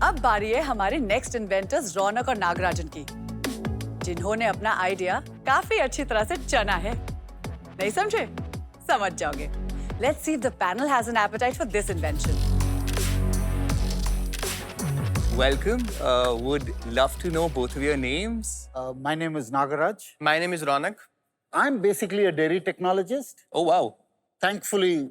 अब बारी है हमारे नेक्स्ट इन्वेंटर्स रौनक और नागराजन की, जिन्होंने अपना आइडिया काफी अच्छी तरह से चना है। नहीं समझे? समझ जाओगे। Let's see if the panel has an appetite for this invention. Welcome. Would love to know both of your names. My name is Nagaraj. My name is Raunak. I'm basically a dairy technologist. Oh, wow. Thankfully,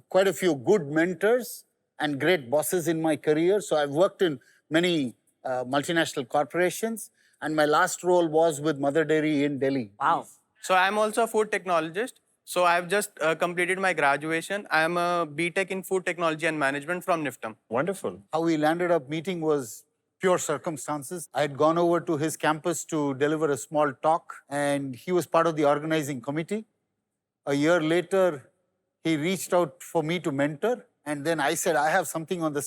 quite a few good mentors and great bosses in my career. So I've worked in many multinational corporations, and my last role was with Mother Dairy in Delhi. Wow. So I'm also a food technologist. So I've just completed my graduation. I am a BTech in food technology and management from NIFTM. Wonderful. How we landed up meeting was pure circumstances. I had gone over to his campus to deliver a small talk, and he was part of the organizing committee. A year later, he reached out for me to mentor, and then I said, I have something on the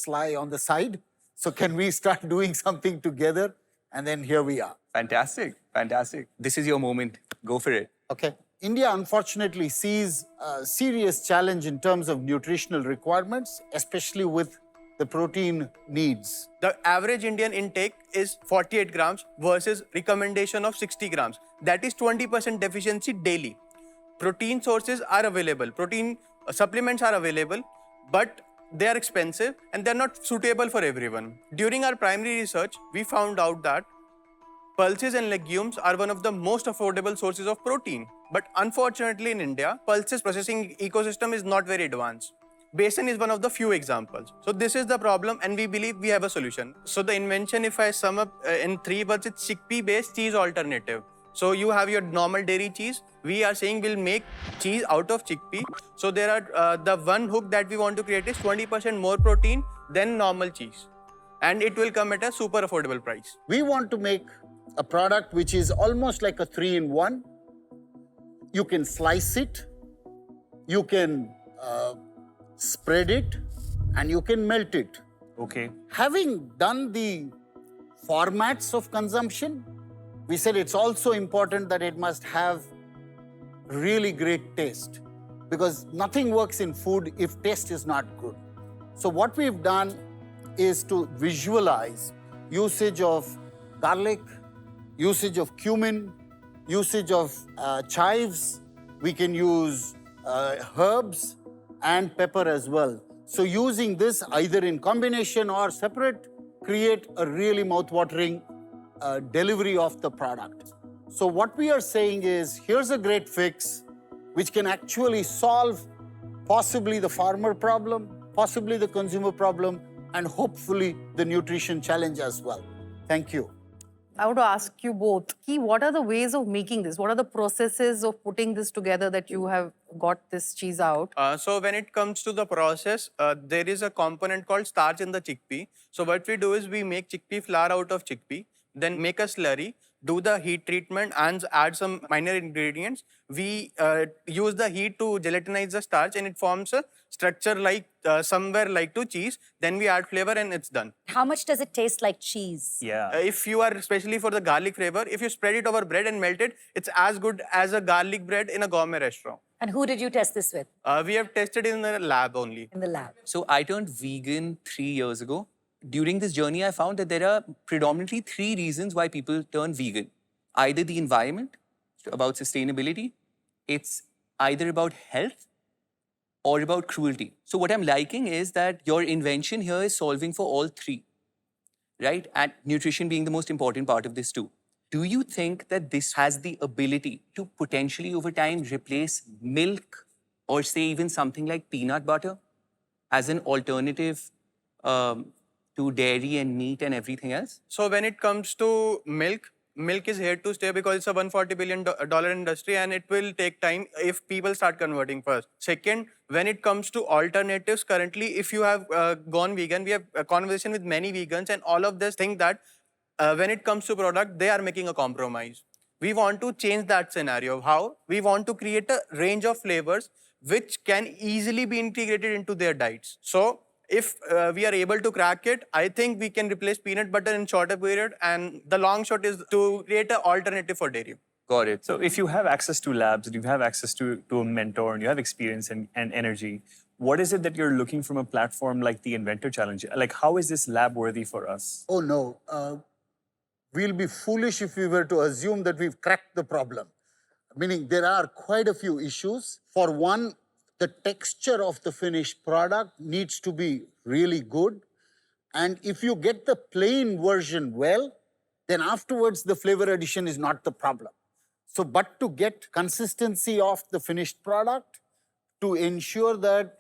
side, so can we start doing something together? And then here we are. Fantastic. Fantastic. This is your moment. Go for it. Okay. India, unfortunately, sees a serious challenge in terms of nutritional requirements, especially with the protein needs. The average Indian intake is 48 grams versus recommendation of 60 grams. That is 20% deficiency daily. Protein sources are available. Protein supplements are available, but they are expensive and they're not suitable for everyone. During our primary research, we found out that pulses and legumes are one of the most affordable sources of protein. But unfortunately in India, pulses processing ecosystem is not very advanced. Basin is one of the few examples. So this is the problem and we believe we have a solution. So the invention, if I sum up in 3 words, it's chickpea-based cheese alternative. So you have your normal dairy cheese. We are saying we'll make cheese out of chickpea. So there are the one hook that we want to create is 20% more protein than normal cheese. And it will come at a super affordable price. We want to make a product which is almost like a 3-in-1. You can slice it, you can spread it, and you can melt it. Okay. Having done the formats of consumption, we said it's also important that it must have really great taste, because nothing works in food if taste is not good. So what we've done is to visualize usage of garlic, usage of cumin, usage of chives. We can use herbs and pepper as well. So using this either in combination or separate, create a really mouth-watering delivery of the product. So what we are saying is, here's a great fix which can actually solve possibly the farmer problem, possibly the consumer problem, and hopefully the nutrition challenge as well. Thank you. I want to ask you both, what are the ways of making this? What are the processes of putting this together that you have got this cheese out? So when it comes to the process, there is a component called starch in the chickpea. So what we do is we make chickpea flour out of chickpea, then make a slurry, do the heat treatment and add some minor ingredients. We use the heat to gelatinize the starch and it forms a structure like somewhere like to cheese. Then we add flavor and it's done. How much does it taste like cheese? Yeah. If you are, especially for the garlic flavor, if you spread it over bread and melt it, it's as good as a garlic bread in a gourmet restaurant. And who did you test this with? We have tested in the lab only. In the lab. So I turned vegan 3 years ago. During this journey, I found that there are predominantly 3 reasons why people turn vegan. Either the environment, about sustainability, it's either about health or about cruelty. So what I'm liking is that your invention here is solving for all 3, right? And nutrition being the most important part of this too. Do you think that this has the ability to potentially over time replace milk or say even something like peanut butter as an alternative to dairy and meat and everything else? So when it comes to milk, milk is here to stay because it's a $140 billion industry and it will take time if people start converting first. Second, when it comes to alternatives, currently, if you have gone vegan, we have a conversation with many vegans and all of this think that when it comes to product, they are making a compromise. We want to change that scenario. How? We want to create a range of flavors which can easily be integrated into their diets. So if we are able to crack it, I think we can replace peanut butter in shorter period and the long shot is to create an alternative for dairy. Got it. So if you have access to labs and you have access to a mentor and you have experience and energy, what is it that you're looking from a platform like the Inventor Challenge? Like, how is this lab worthy for us? Oh, no. We'll be foolish if we were to assume that we've cracked the problem. Meaning there are quite a few issues. For one, the texture of the finished product needs to be really good. And if you get the plain version well, then afterwards the flavor addition is not the problem. So, but to get consistency of the finished product, to ensure that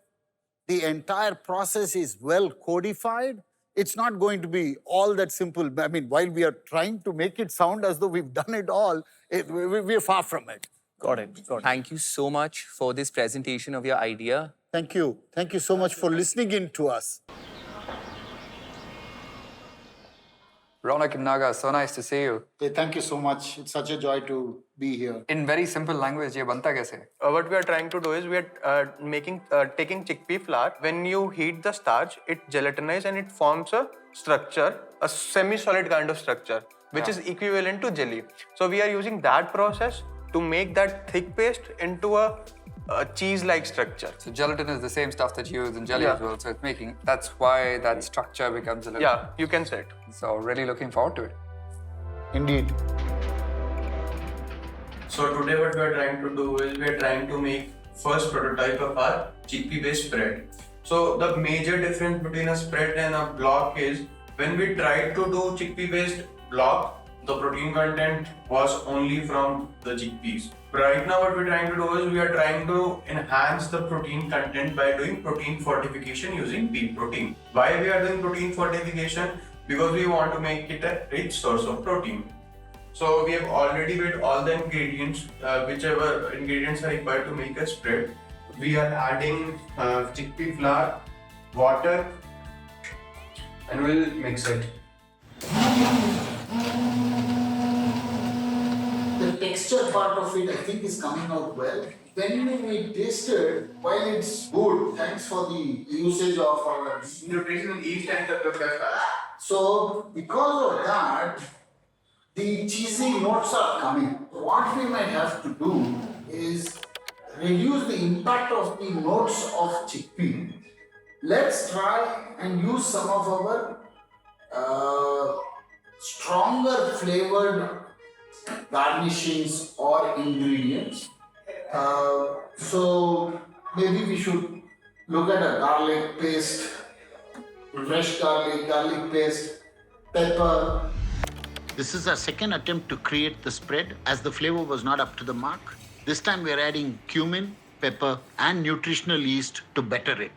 the entire process is well codified, it's not going to be all that simple. I mean, while we are trying to make it sound as though we've done it all, we're far from it. Got it. Got it. Thank you so much for this presentation of your idea. Thank you. Thank you so much for listening in to us. Raunak and Naga, so nice to see you. Hey, thank you so much. It's such a joy to be here. In very simple language, ye banta kaise? What we are trying to do is we are taking chickpea flour. When you heat the starch, it gelatinizes and it forms a structure, a semi-solid kind of structure, which is equivalent to jelly. So we are using that process to make that thick paste into a cheese-like structure. So gelatin is the same stuff that you use in jelly Yeah. as well. So it's making, that's why that structure becomes a little... Yeah, you can say it. So really looking forward to it. Indeed. So today what we are trying to do is we are trying to make first prototype of our chickpea-based spread. So the major difference between a spread and a block is when we tried to do chickpea-based block, the protein content was only from the chickpeas. Right now what we're trying to do is we are trying to enhance the protein content by doing protein fortification using pea protein. Why we are doing protein fortification? Because we want to make it a rich source of protein. So we have already made all the ingredients, whichever ingredients are required to make a spread. We are adding chickpea flour, water, and we'll mix it. The texture part of it, I think, is coming out well. When we tasted, while it's good, thanks for the usage of our Nutritional yeast and the fat. So, because of that, the cheesy notes are coming. What we might have to do is reduce the impact of the notes of chickpea. Let's try and use some of our stronger flavored garnishings or ingredients. So maybe we should look at a garlic paste, fresh garlic paste, pepper. This is our second attempt to create the spread as the flavor was not up to the mark. This time we are adding cumin, pepper and nutritional yeast to better it.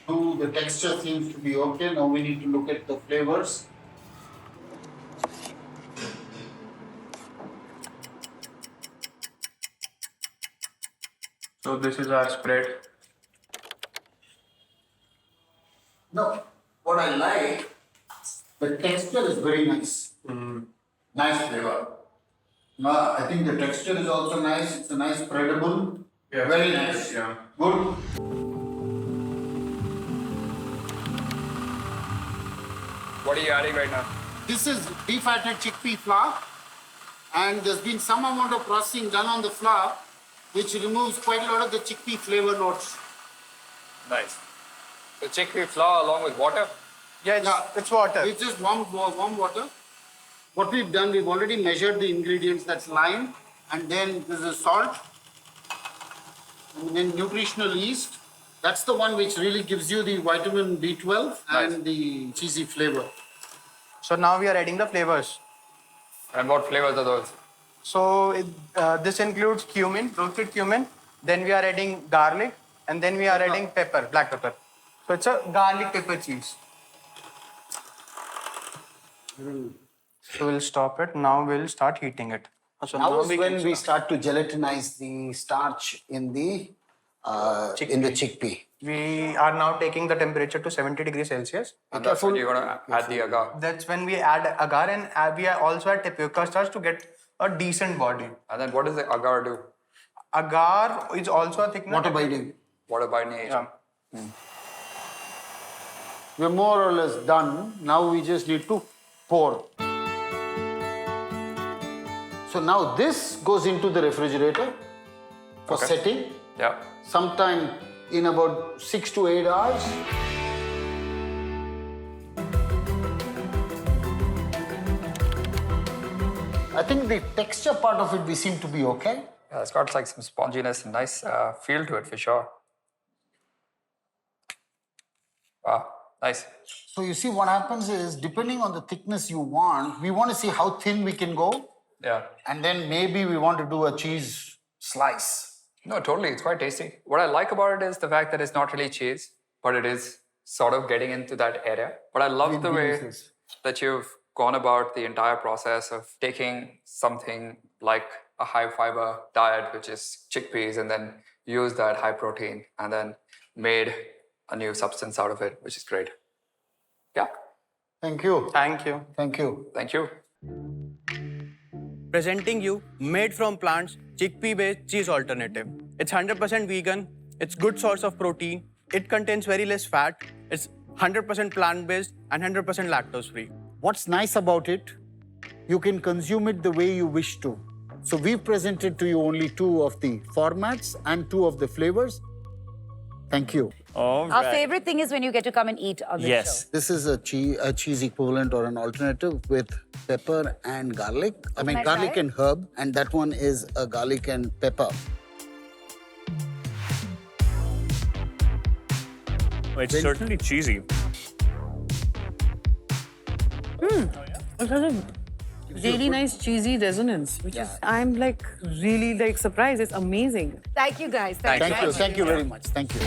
The texture seems to be okay. Now we need to look at the flavors. So this is our spread. No, what I like, the texture is very nice. Nice flavor. I think the texture is also nice. It's a nice spreadable. Yeah. Very nice. Yeah. Good. What are you adding right now? This is defatted chickpea flour, and there's been some amount of processing done on the flour, which removes quite a lot of the chickpea flavor notes. Nice. The chickpea flour along with water? Yeah, it's water. It's just warm water. What we've done, we've already measured the ingredients. That's lime, and then this is salt, and then nutritional yeast. That's the one which really gives you the vitamin B12 and the cheesy flavor. So now we are adding the flavors. And what flavors are those? So this includes cumin, roasted cumin. Then we are adding garlic, and then we are adding pepper, black pepper. So it's a garlic pepper cheese. So we'll stop it. Now we'll start heating it. So Now is we when can we start. start to gelatinize the starch in the chickpea. We are now taking the temperature to 70 degrees Celsius. And that's when you're going to add the agar. That's when we add agar, and we also add tapioca starch to get a decent body. And then what does the agar do? Agar is also a thickener. Water binding. Water binding agent. Yeah. We're more or less done. Now we just need to pour. So now this goes into the refrigerator for setting. Yeah. Sometime in about 6 to 8 hours. I think the texture part of it, we seem to be okay. Yeah, it's got like some sponginess and nice feel to it for sure. Wow, nice. So you see what happens is, depending on the thickness you want, we want to see how thin we can go. Yeah. And then maybe we want to do a cheese slice. No, totally. It's quite tasty. What I like about it is the fact that it's not really cheese, but it is sort of getting into that area. But I love the way that you've gone about the entire process of taking something like a high fiber diet, which is chickpeas, and then use that high protein and then made a new substance out of it, which is great. Yeah. Thank you. Thank you. Thank you. Thank you. Presenting you made from plants chickpea-based cheese alternative. It's 100% vegan. It's good source of protein. It contains very less fat. It's 100% plant-based and 100% lactose-free. What's nice about it, you can consume it the way you wish to. So we've presented to you only 2 of the formats and 2 of the flavors. Thank you. All Our right. favorite thing is when you get to come and eat on the Yes. show. This is a cheese equivalent or an alternative with pepper and garlic. I mean, I garlic try? and herb. And that one is a garlic and pepper. It's certainly cheesy. It has a really nice cheesy resonance, which is, I'm like really like surprised. It's amazing. Thank you guys. Thank you very much. Thank you.